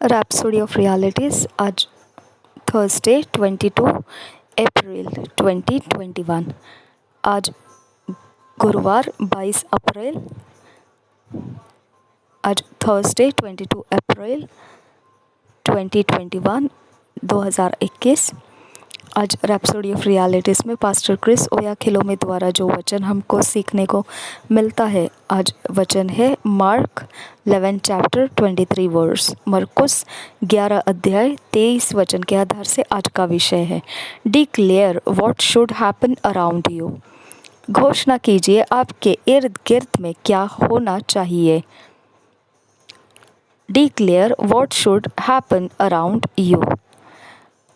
Rhapsody of realities आज Thursday 22 अप्रैल 2021। आज गुरुवार 22 अप्रैल। आज थर्सडे 22 अप्रैल 2021 2021। आज रैप्सोडी ऑफ रियलिटीज़ में पास्टर क्रिस ओयाखिलोमे द्वारा जो वचन हमको सीखने को मिलता है, आज वचन है मार्क 11 चैप्टर 23 वर्स। मरकुस 11 अध्याय 23 वचन के आधार से आज का विषय है declare what should happen around you. घोषणा कीजिए आपके इर्द गिर्द में क्या होना चाहिए। Declare what should happen around you.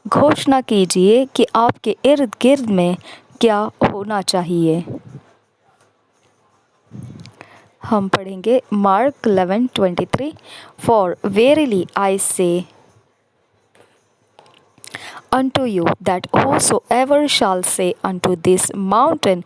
घोषणा कीजिए कि आपके इर्द गिर्द में क्या होना चाहिए। हम पढ़ेंगे मार्क 11:23। फॉर वेरीली आई से unto you that whosoever shall say unto this mountain,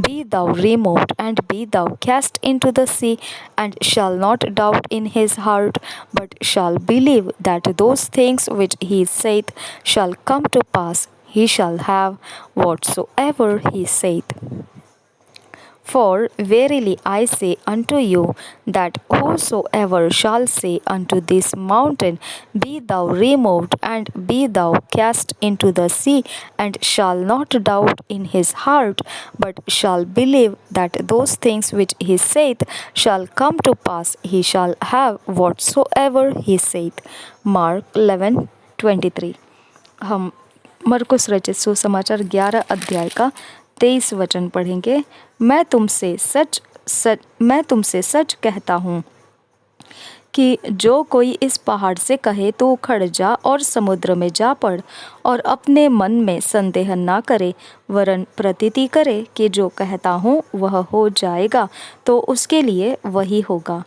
Be thou removed, and be thou cast into the sea, and shall not doubt in his heart, but shall believe that those things which he saith shall come to pass, he shall have whatsoever he saith. For verily I say unto you, that whosoever shall say unto this mountain, Be thou removed, and be thou cast into the sea, and shall not doubt in his heart, but shall believe that those things which he saith shall come to pass, he shall have whatsoever he saith. Mark 11:23। हम मरकुस रचित सुसमाचार 11 अध्याय का 23 वचन पढ़ेंगे। मैं तुमसे सच कहता हूँ कि जो कोई इस पहाड़ से कहे तो उखड़ जा और समुद्र में जा पड़, और अपने मन में संदेह ना करे, वरन प्रतीति करे कि जो कहता हूँ वह हो जाएगा, तो उसके लिए वही होगा।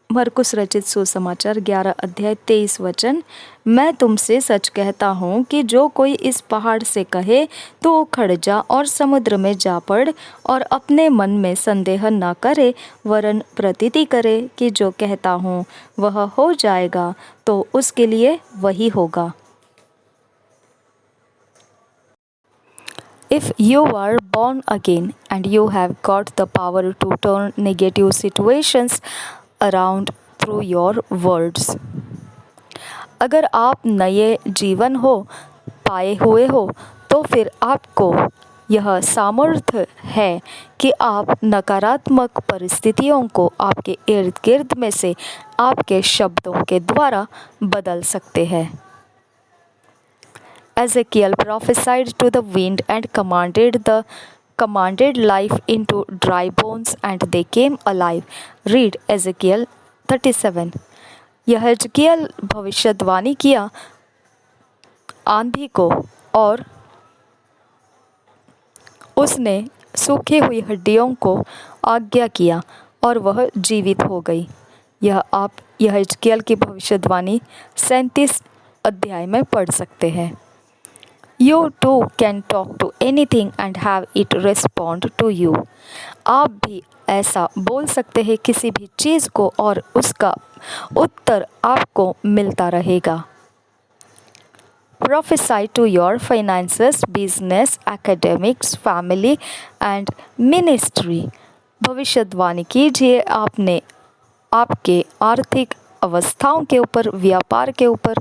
मरकुस रचित सुसमाचार 11 अध्याय 23 वचन। मैं तुमसे सच कहता हूँ कि जो कोई इस पहाड़ से कहे तो उखड़ जा और समुद्र में जा पड़, और अपने मन में संदेह न करे, वरन प्रतीति करे कि जो कहता हूँ वह हो जाएगा, तो उसके लिए वही होगा। If you are born again and you have got the power to turn negative situations around through your words, अगर आप नए जीवन हो पाए हुए हो, तो फिर आपको यह सामर्थ्य है कि आप नकारात्मक परिस्थितियों को आपके इर्द गिर्द में से आपके शब्दों के द्वारा बदल सकते हैं। Ezekiel prophesied to the wind and commanded life into dry bones, and they came alive. Read Ezekiel 37। यहेजकियल भविष्यवाणी किया आंधी को, और उसने सूखी हुई हड्डियों को आज्ञा किया, और वह जीवित हो गई। यह आप यहेजकियल की भविष्यवाणी 37 अध्याय में पढ़ सकते हैं। You too can talk to anything and have it respond to you. आप भी ऐसा बोल सकते हैं किसी भी चीज़ को, और उसका उत्तर आपको मिलता रहेगा। Prophesy to your finances, business, academics, family and ministry. भविष्यवाणी कीजिए आपके आर्थिक अवस्थाओं के ऊपर, व्यापार के ऊपर,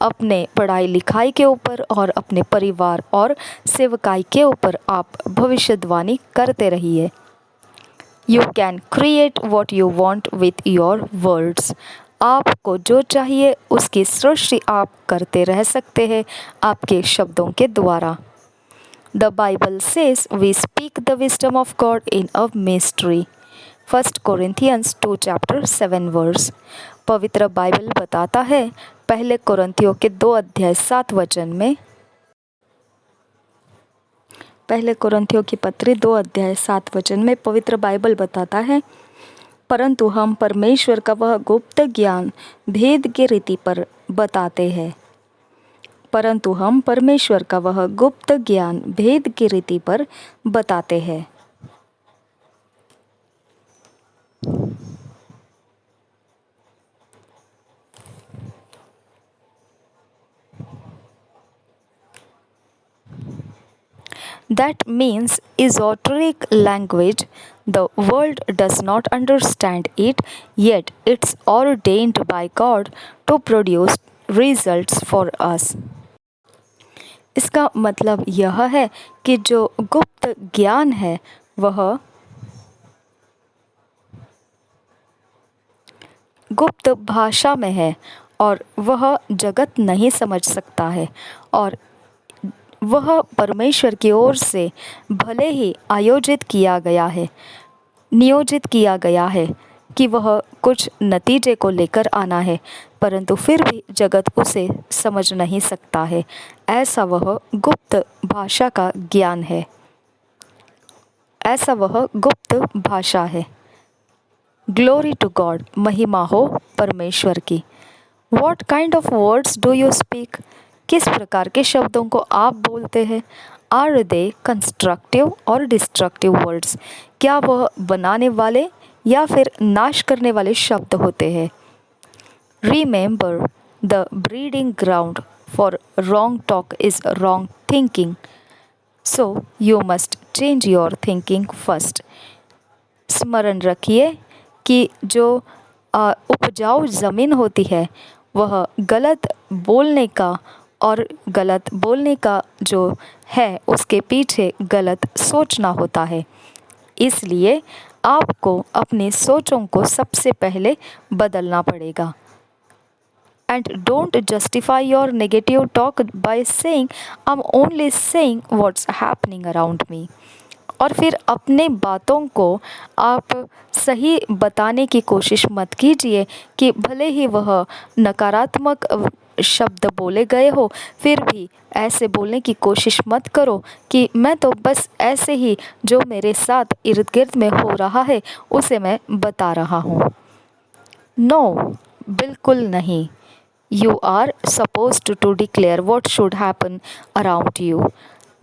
अपने पढ़ाई लिखाई के ऊपर, और अपने परिवार और सेवकाई के ऊपर आप भविष्यवाणी करते रहिए। You can create what you want with your words. आपको जो चाहिए उसकी सृष्टि आप करते रह सकते हैं आपके शब्दों के द्वारा। The Bible says we speak the wisdom of God in a mystery. 1 Corinthians 2 chapter 7 verse. पवित्र बाइबल बताता है, पहले कोरिन्थियों के 2 अध्याय 7 वचन में, पहले कोरिन्थियों की पत्री 2 अध्याय 7 वचन में पवित्र बाइबल बताता है, परंतु हम परमेश्वर का वह गुप्त ज्ञान भेद की रीति पर बताते हैं। परंतु हम परमेश्वर का वह गुप्त ज्ञान भेद की रीति पर बताते हैं। That means esoteric language. The world does not understand it, yet it's ordained by God to produce results for us. इसका मतलब यह है कि जो गुप्त ज्ञान है वह गुप्त भाषा में है और वह जगत नहीं समझ सकता है, और वह परमेश्वर की ओर से भले ही नियोजित किया गया है कि वह कुछ नतीजे को लेकर आना है, परंतु फिर भी जगत उसे समझ नहीं सकता है। ऐसा वह गुप्त भाषा का ज्ञान है, ऐसा वह गुप्त भाषा है। ग्लोरी टू गॉड, महिमा हो परमेश्वर की। What kind of words do you speak? किस प्रकार के शब्दों को आप बोलते हैं? आर दे कंस्ट्रक्टिव और डिस्ट्रक्टिव वर्ड्स? क्या वह बनाने वाले या फिर नाश करने वाले शब्द होते हैं? Remember, the breeding ground for wrong talk is wrong thinking, so you must change your thinking first. स्मरण रखिए कि जो उपजाऊ ज़मीन होती है वह गलत बोलने का जो है उसके पीछे गलत सोचना होता है। इसलिए आपको अपनी सोचों को सबसे पहले बदलना पड़ेगा। And don't justify your negative talk by saying I am only saying what's happening around me. और फिर अपने बातों को आप सही बताने की कोशिश मत कीजिए कि भले ही वह नकारात्मक शब्द बोले गए हो, फिर भी ऐसे बोलने की कोशिश मत करो कि मैं तो बस ऐसे ही जो मेरे साथ इर्द गिर्द में हो रहा है उसे मैं बता रहा हूँ। नो, बिल्कुल नहीं। You are supposed to declare what should happen around you.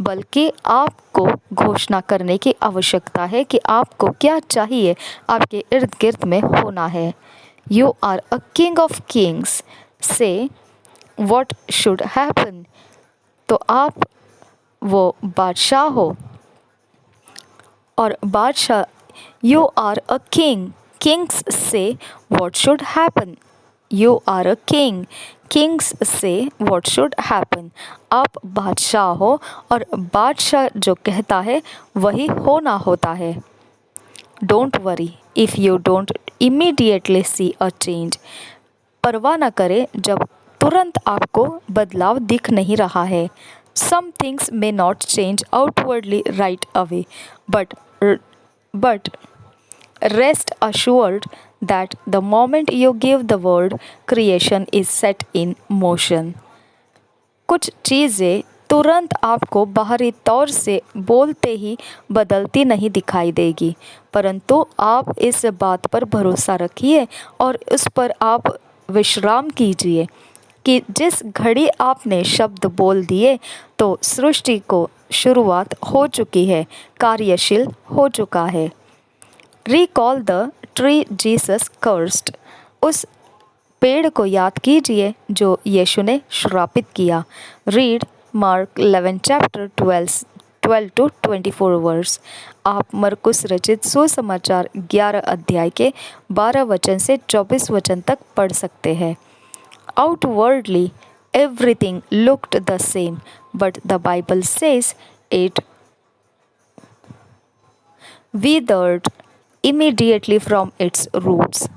बल्कि आपको घोषणा करने की आवश्यकता है कि आपको क्या चाहिए, आपके इर्द गिर्द में होना है। You are a king of kings, say what should happen. तो आप वो बादशाह हो, और बादशाह, you are a king, kings say what should happen. You are a king, kings say what should happen. आप बादशाह हो और बादशाह जो कहता है वही होना होता है। Don't worry if you don't immediately see a change. परवाह न करें जब तुरंत आपको बदलाव दिख नहीं रहा है। Some things may not change outwardly right away, but rest assured that the moment you give the word, creation is set in motion. कुछ चीज़ें तुरंत आपको बाहरी तौर से बोलते ही बदलती नहीं दिखाई देगी, परंतु आप इस बात पर भरोसा रखिए और उस पर आप विश्राम कीजिए कि जिस घड़ी आपने शब्द बोल दिए तो सृष्टि को शुरुआत हो चुकी है, कार्यशील हो चुका है। Recall the tree Jesus cursed. उस पेड़ को याद कीजिए जो यीशु ने श्रापित किया। Read Mark 11 chapter 12 to 24 verse. आप मरकुस रचित सुसमाचार 11 अध्याय के 12 वचन से 24 वचन तक पढ़ सकते हैं। Outwardly everything looked the same, but the Bible says it withered immediately from its roots।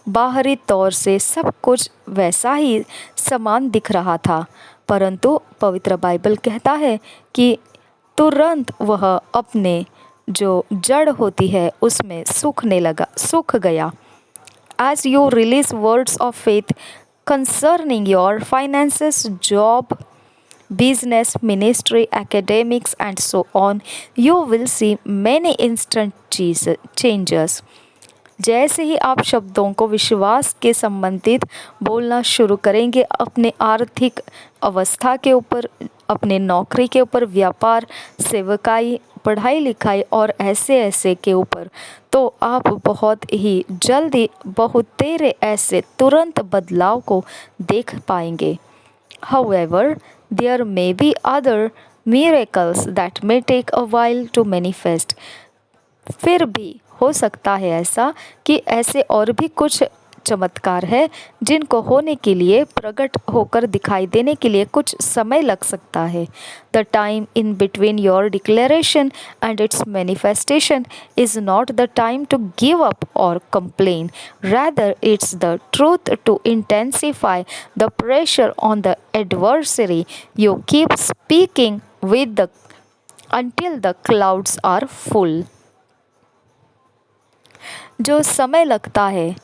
बाहरी तौर से सब कुछ वैसा ही समान दिख रहा था, परंतु पवित्र बाइबल कहता है कि तुरंत वह अपने जो जड़ होती है उसमें सूख गया। As you release words of faith concerning your finances, job, business, ministry, academics, and so on, you will see many instant changes। जैसे ही आप शब्दों को विश्वास के संबंधित बोलना शुरू करेंगे अपने आर्थिक अवस्था के ऊपर, अपने नौकरी के ऊपर, व्यापार, सेवकाई, पढ़ाई लिखाई और ऐसे के ऊपर, तो आप बहुत ही जल्दी बहुत तेरे ऐसे तुरंत बदलाव को देख पाएंगे। However, there may be other miracles that may take a while to manifest. फिर भी हो सकता है ऐसा कि ऐसे और भी कुछ चमत्कार है जिनको होने के लिए, प्रकट होकर दिखाई देने के लिए कुछ समय लग सकता है. The time in between your declaration and its manifestation is not the time to give up or complain. Rather, it's the truth to intensify the pressure on the adversary. You keep speaking with the until the clouds are full. जो समय लगता है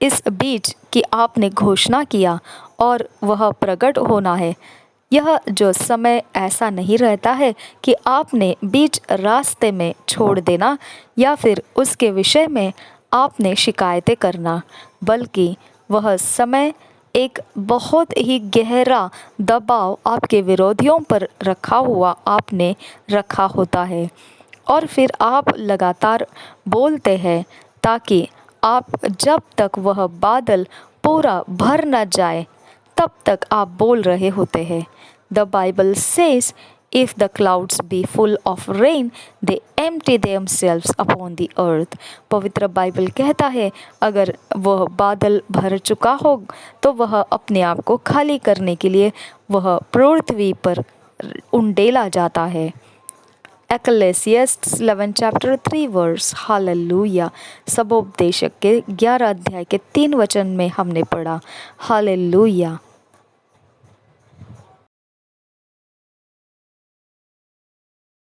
इस बीच कि आपने घोषणा किया और वह प्रकट होना है, यह जो समय ऐसा नहीं रहता है कि आपने बीच रास्ते में छोड़ देना या फिर उसके विषय में आपने शिकायतें करना, बल्कि वह समय एक बहुत ही गहरा दबाव आपके विरोधियों पर रखा हुआ आपने रखा होता है. और फिर आप लगातार बोलते हैं ताकि आप जब तक वह बादल पूरा भर न जाए तब तक आप बोल रहे होते हैं. The Bible says if the clouds be full of rain they empty themselves upon the earth. पवित्र बाइबल कहता है अगर वह बादल भर चुका हो तो वह अपने आप को खाली करने के लिए वह पृथ्वी पर उंडेला जाता है. Ecclesiastes 11 chapter 3 verse. हालेलुया. सबोपदेशक के 11 अध्याय के 3 वचन में हमने पढ़ा. हालेलुया.